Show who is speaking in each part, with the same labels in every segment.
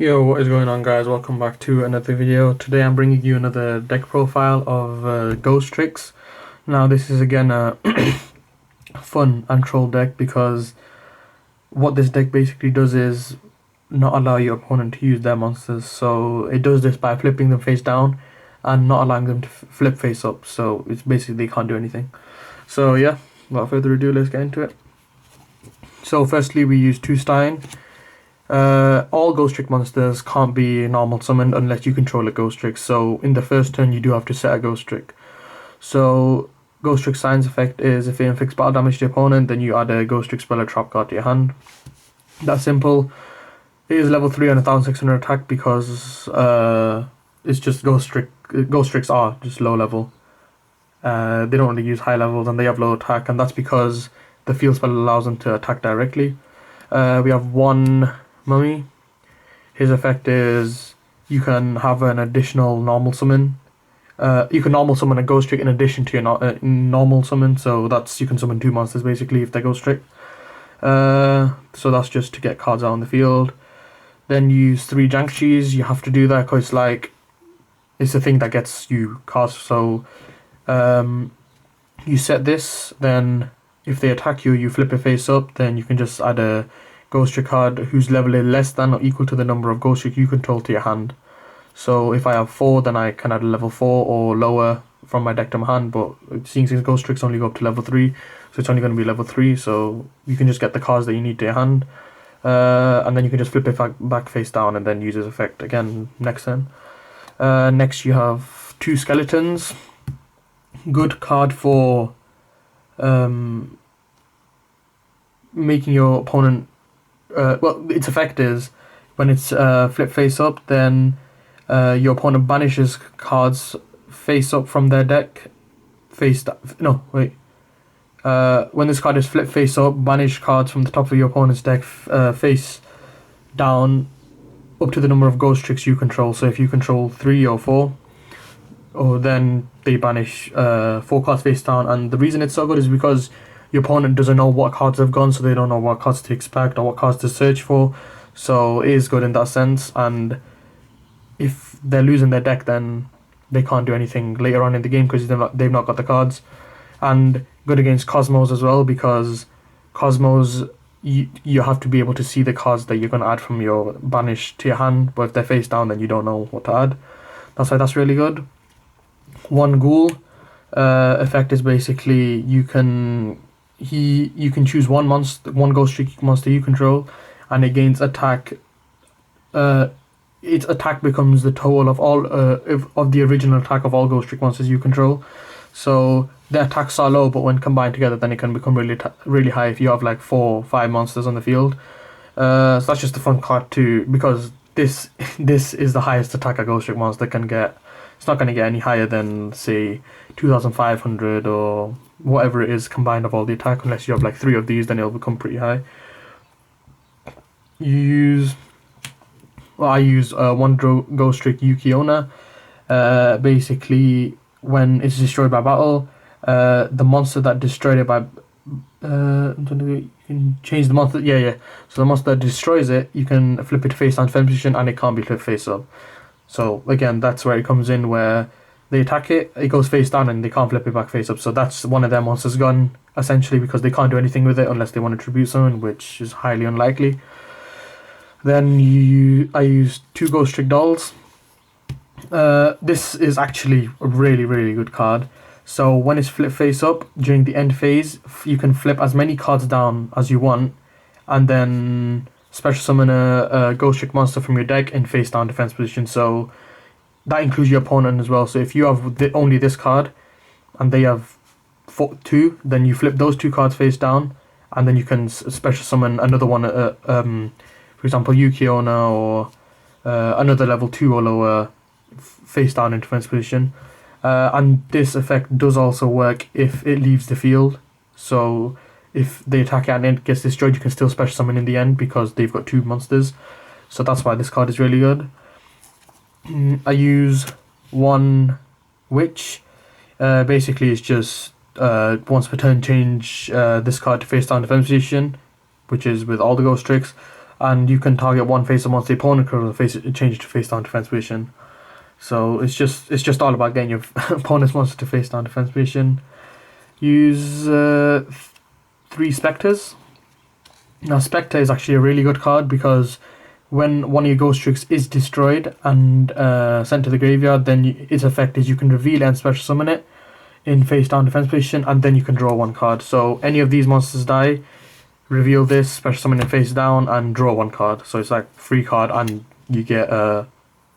Speaker 1: Yo, what is going on, guys? Welcome back to another video. Today I'm bringing you another deck profile of GHOSTRICK. Now this is again a fun and troll deck because what this deck basically does is not allow your opponent to use their monsters. So it does this by flipping them face down and not allowing them to flip face up. So it's basically they can't do anything. So yeah, without further ado, let's get into it. So firstly we use 2 Stein. All Ghostrick monsters can't be normal summoned unless you control a Ghostrick. So in the first turn you do have to set a Ghostrick. So Ghostrick Sign's effect is if it inflicts battle damage to your opponent, then you add a Ghostrick spell or trap card to your hand. That's simple. It is level 3 and 1600 attack because it's just Ghostrick. Ghostricks are just low level. They don't really use high levels and they have low attack, and that's because the field spell allows them to attack directly. We have 1 Mummy. His effect is you can have an additional normal summon. You can normal summon a Ghostrick in addition to your normal summon, so that's you can summon 2 monsters basically if they're Ghostrick. So that's just to get cards out on the field. Then use 3 Jankshis. You have to do that because it's the thing that gets you cards. So you set this, then if they attack you, you flip it face up. Then you can just add a Ghostrick card whose level is less than or equal to the number of Ghostrick you control to your hand. So if I have 4, then I can add a level 4 or lower from my deck to my hand, but seeing as Ghostricks only go up to level 3, so it's only going to be level 3, so you can just get the cards that you need to your hand, and then you can just flip it back face down and then use his effect again next turn. Next you have 2 Skeletons. Good card for making your opponent its effect is when it's flip face up, then your opponent banishes cards face up from their deck. When this card is flip face up, banish cards from the top of your opponent's deck face down up to the number of Ghostricks you control. So if you control 3 or 4, then they banish 4 cards face down. And the reason it's so good is because your opponent doesn't know what cards have gone, so they don't know what cards to expect or what cards to search for. So it is good in that sense, and if they're losing their deck, then they can't do anything later on in the game because they've not got the cards. And good against Cosmos as well, because Cosmos, you have to be able to see the cards that you're going to add from your banish to your hand, but if they're face down, then you don't know what to add. That's why that's really good. 1 Ghoul effect is basically you can choose one Ghostrick monster you control, and it gains attack. Its attack becomes the total of all of the original attack of all Ghostrick monsters you control. So the attacks are low, but when combined together, then it can become really high if you have like 4 or 5 monsters on the field. So that's just a fun card too, because this is the highest attack a Ghostrick monster can get. It's not going to get any higher than, say, 2,500 or whatever it is combined of all the attack. Unless you have like 3 of these, then it'll become pretty high. I use 1 Ghostrick YUGIOH. Basically, when it's destroyed by battle, the monster that destroyed it by... you can change the monster... Yeah. So the monster that destroys it, you can flip it face down defense position, and it can't be flipped face up. So again, that's where it comes in, where they attack it, it goes face down, and they can't flip it back face up. So that's one of their monsters gone, essentially, because they can't do anything with it unless they want to tribute someone, which is highly unlikely. Then I use 2 Ghostrick Dolls. This is actually a really, really good card. So when it's flip face up, during the end phase, you can flip as many cards down as you want, and then special summon a Ghostrick monster from your deck in face down defense position. So that includes your opponent as well. So if you have only this card and they have 2, then you flip those 2 cards face down, and then you can special summon another one, for example YUGIOH or another level 2 or lower face down in defense position. And this effect does also work if it leaves the field. So if they attack it and it gets destroyed, you can still special summon in the end because they've got 2 monsters. So that's why this card is really good. I use 1 Witch. Basically it's just once per turn change this card to face down defense position, which is with all the Ghostricks. and you can target one face up once the opponent controls change to face down defense position. So it's just all about getting your opponent's monster to face down defense position. Use 3 Spectres. Now Spectre is actually a really good card because when one of your Ghost Tricks is destroyed and sent to the graveyard, then its effect is you can reveal it and special summon it in face down defense position, and then you can draw 1 card. So any of these monsters die, reveal this, special summon it face down, and draw 1 card. So it's like free card, and you get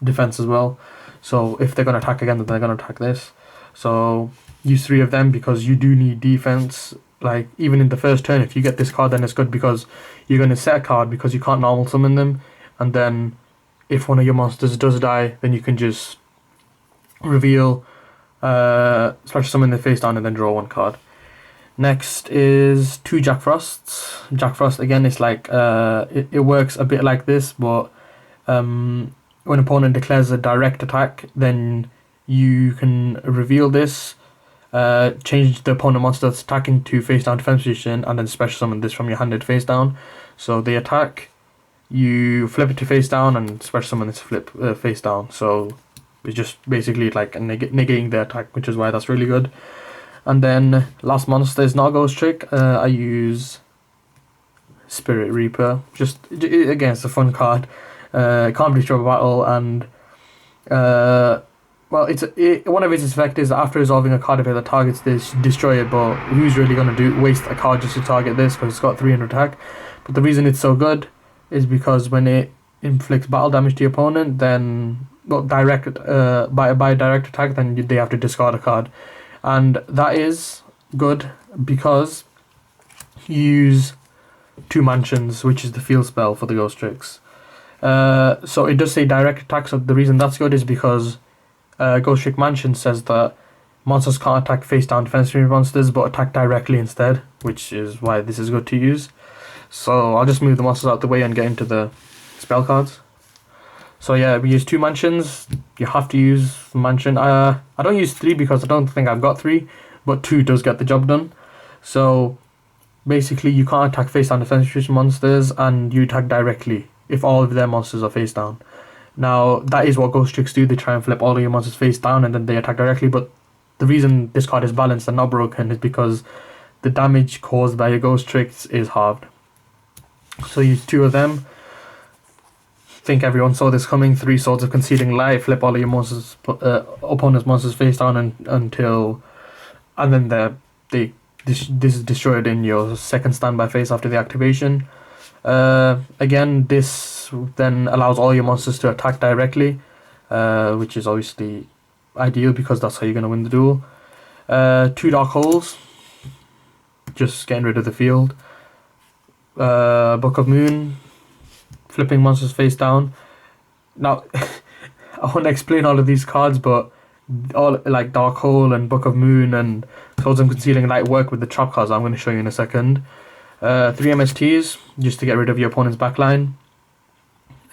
Speaker 1: defense as well. So if they're going to attack again, then they're going to attack this. So use 3 of them because you do need defense. Like even in the first turn, if you get this card, then it's good because you're going to set a card because you can't normal summon them. And then if one of your monsters does die, then you can just reveal, special summon the face down, and then draw 1 card. Next is 2 Jack Frosts. Jack Frost, again, it's like it works a bit like this, but when opponent declares a direct attack, then you can reveal this, change the opponent monster that's attacking to face down defense position, and then special summon this from your handed face down. So they attack, you flip it to face down, and special summon this flip face down. So it's just basically like negating the attack, which is why that's really good. And then last monster is not a Ghost Trick. I use Spirit Reaper. Just again, it's a fun card. Can't be destroyed by battle, and well, one of its effects is after resolving a card effect that targets this, destroy it. But who's really going to waste a card just to target this because it's got 300 attack? But the reason it's so good is because when it inflicts battle damage to your opponent, then by direct attack, then they have to discard a card, and that is good because you use 2 Mansions, which is the field spell for the Ghost Tricks. So it does say direct attack. So the reason that's good is because Ghost Trick Mansion says that monsters can't attack face down defensive monsters, but attack directly instead, which is why this is good to use. So I'll just move the monsters out the way and get into the spell cards. So yeah, we use 2 Mansions. You have to use Mansion. I don't use 3 because I don't think I've got 3, but 2 does get the job done. So basically you can't attack face down defensive monsters, and you attack directly if all of their monsters are face down. Now that is what Ghost Tricks do. They try and flip all of your monsters face down and then they attack directly, but the reason this card is balanced and not broken is because the damage caused by your Ghost Tricks is halved. So use 2 of them. Think everyone saw this coming. 3 Swords of Concealing Light. Flip all of your monsters, opponent's monsters face down and then this is destroyed in your second standby phase after the activation. Again, this then allows all your monsters to attack directly, which is obviously ideal because that's how you're going to win the duel. 2 Dark Holes, just getting rid of the field. Book of Moon, flipping monsters face down. Now, I want to explain all of these cards, but all like Dark Hole and Book of Moon and Swords of Concealing Light work with the trap cards I'm going to show you in a second. 3 MSTs, just to get rid of your opponent's backline.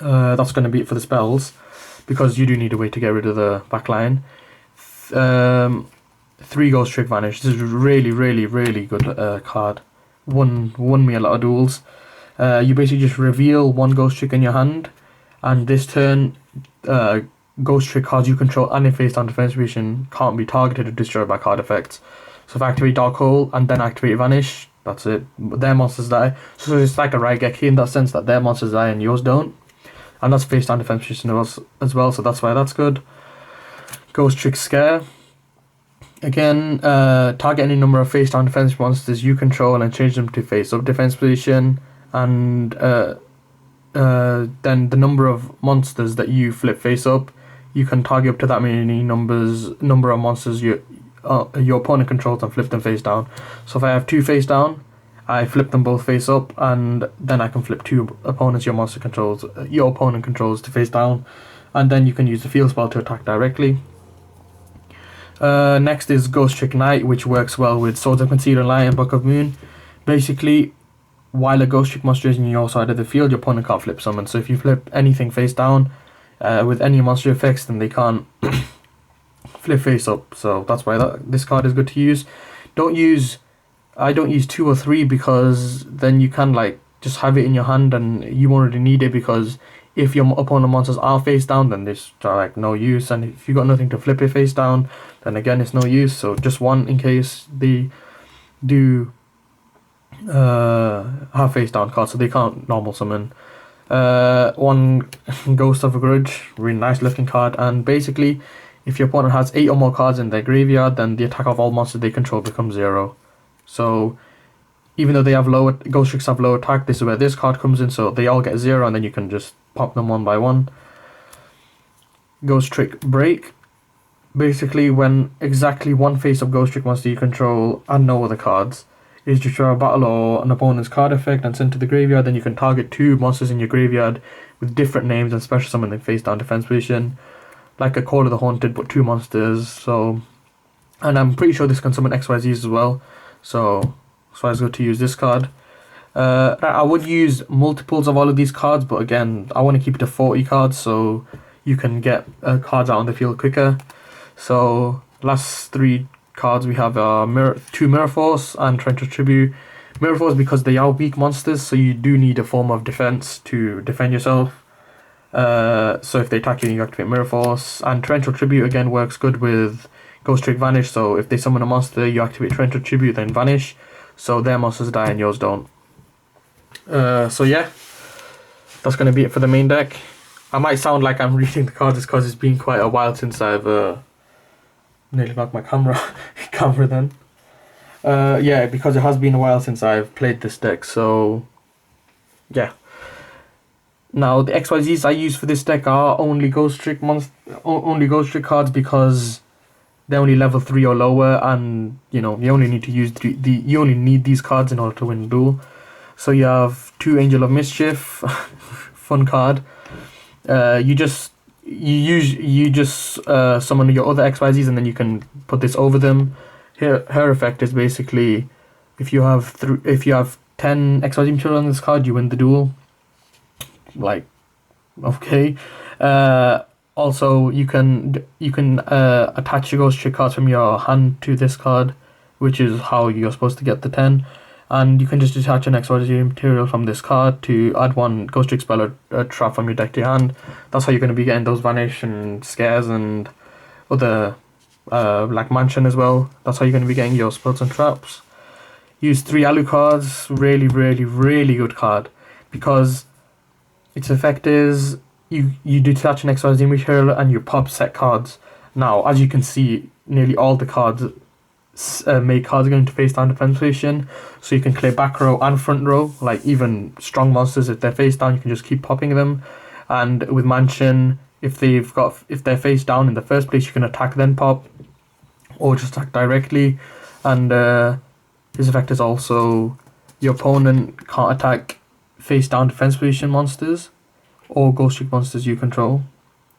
Speaker 1: That's going to be it for the spells, because you do need a way to get rid of the backline. 3 Ghost Trick Vanish. This is a really, really, really good card. Won me a lot of duels. You basically just reveal 1 Ghost Trick in your hand, and this turn, Ghost Trick cards you control and in face down defense position can't be targeted or destroyed by card effects. So if I activate Dark Hole and then activate Vanish, that's it. Their monsters die. So it's like a Raigeki in that sense, that their monsters die and yours don't. And that's face down defense position as well, so that's why that's good. Ghost Trick Scare. Again, target any number of face down defense monsters you control and change them to face up defense position. And then the number of monsters that you flip face up, you can target up to that many number of monsters your opponent controls and flip them face down. So if I have 2 face down, I flip them both face up, and then I can flip 2 opponents your opponent controls to face down, and then you can use the field spell to attack directly. Next is Ghost Trick Knight, which works well with Swords of Concealing Light and Book of Moon. Basically, while a Ghost Trick monster is in your side of the field, your opponent can't flip summon. So if you flip anything face down with any monster effects, then they can't flip face up. So that's why this card is good to use. I don't use 2 or 3 because then you can like just have it in your hand, and you won't really need it, because if your opponent monsters are face down, then there's like no use, and if you got nothing to flip it face down, then again it's no use. So just one in case they do have face down cards, so they can't normal summon. One Ghost of a Grudge, really nice looking card, and basically if your opponent has 8 or more cards in their graveyard, then the attack of all monsters they control becomes 0. So even though they have low, Ghostricks have low attack, this is where this card comes in, so they all get 0, and then you can just pop them one by one. Ghostrick Break. Basically, when exactly one face of Ghostrick monster you control and no other cards is destroy a battle or an opponent's card effect and sent to the graveyard, then you can target 2 monsters in your graveyard with different names and special summon in face down defense position, like a Call of the Haunted, but 2 monsters. So, and I'm pretty sure this can summon XYZs as well, so that's why it's good to use this card. I would use multiples of all of these cards, but again, I want to keep it to 40 cards so you can get cards out on the field quicker. So last 3 cards we have 2 Mirror Force and Torrential Tribute. Mirror Force because they are weak monsters, so you do need a form of defense to defend yourself. So if they attack you, you activate Mirror Force. And Torrential Tribute again works good with Ghostrick Vanish, so if they summon a monster, you activate Torrential Tribute, then Vanish, so their monsters die and yours don't. So yeah, that's going to be it for the main deck. I might sound like I'm reading the cards because it's been quite a while since I've nearly knocked my camera then. Yeah, because it has been a while since I've played this deck, so yeah. Now the XYZs I use for this deck are only Ghostrick cards, because they're only level 3 or lower, and you know you only need to use you only need these cards in order to win a duel. So you have 2 Angel of Mischief, fun card. You just summon your other XYZs, and then you can put this over them. Her effect is basically if you have 10 XYZ material on this card, you win the duel. Like, okay. Also, you can attach your Ghostrick cards from your hand to this card, which is how you're supposed to get the 10. And you can just attach an XYZ material from this card to add 1 Ghostrick spell or trap from your deck to your hand. That's how you're going to be getting those Vanish and Scares and other, like Mansion as well. That's how you're going to be getting your spells and traps. Use 3 Alu cards, really, really, really good card, because its effect is you detach an XYZ material and you pop set cards. Now, as you can see, nearly all the cards make cards going to face down defense position, so you can clear back row and front row. Like even strong monsters, if they're face down, you can just keep popping them. And with Mansion, if they're face down in the first place, you can attack then pop, or just attack directly. And his effect is also your opponent can't attack face down defense position monsters or Ghostrick monsters you control.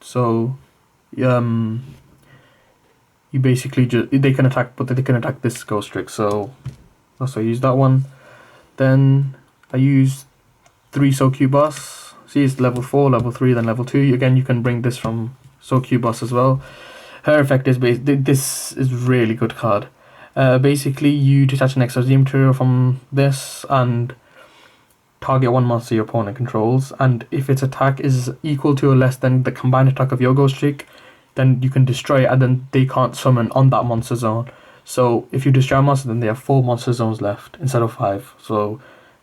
Speaker 1: So you basically they can attack, but they can attack this Ghostrick, so that's why I use that one. Then I use 3 Succubus. See, it's level 4, level 3, then level 2. Again, you can bring this from Succubus as well. Her effect is this is really good card. Basically, you detach an XYZ material from this and target 1 monster your opponent controls, and if its attack is equal to or less than the combined attack of your Ghostrick, then you can destroy it, and then they can't summon on that monster zone. So if you destroy a monster, then they have 4 monster zones left instead of 5. So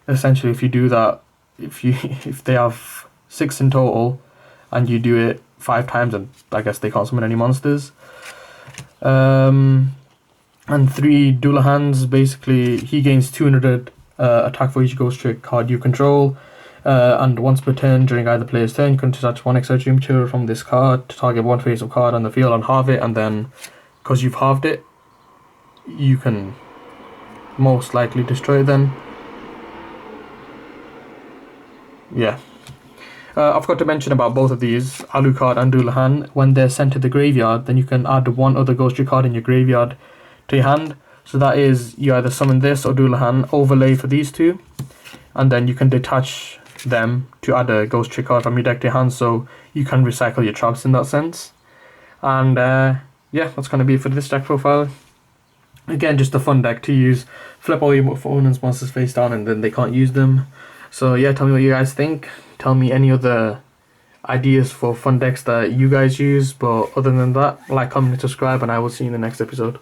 Speaker 1: essentially, if you do that, if they have 6 in total, and you do it 5 times, then I guess they can't summon any monsters. And 3 Dullahan's, basically he gains 200 attack for each Ghostrick card you control. And once per turn during either player's turn, you can detach 1 XYZ material from this card to target 1 face-up card on the field and halve it, and then because you've halved it, you can most likely destroy them. Yeah. I forgot to mention about both of these, Alucard and Dullahan. When they're sent to the graveyard, then you can add 1 other Ghostrick card in your graveyard to your hand. So that is, you either summon this or Dullahan, overlay for these 2, and then you can detach them to add a Ghostrick card from your deck to your hand, so you can recycle your traps in that sense. And yeah, that's going to be it for this deck profile. Again, just a fun deck to use. Flip all your opponent's monsters face down and then they can't use them. So yeah, tell me what you guys think. Tell me any other ideas for fun decks that you guys use. But other than that, like, comment, and subscribe, and I will see you in the next episode.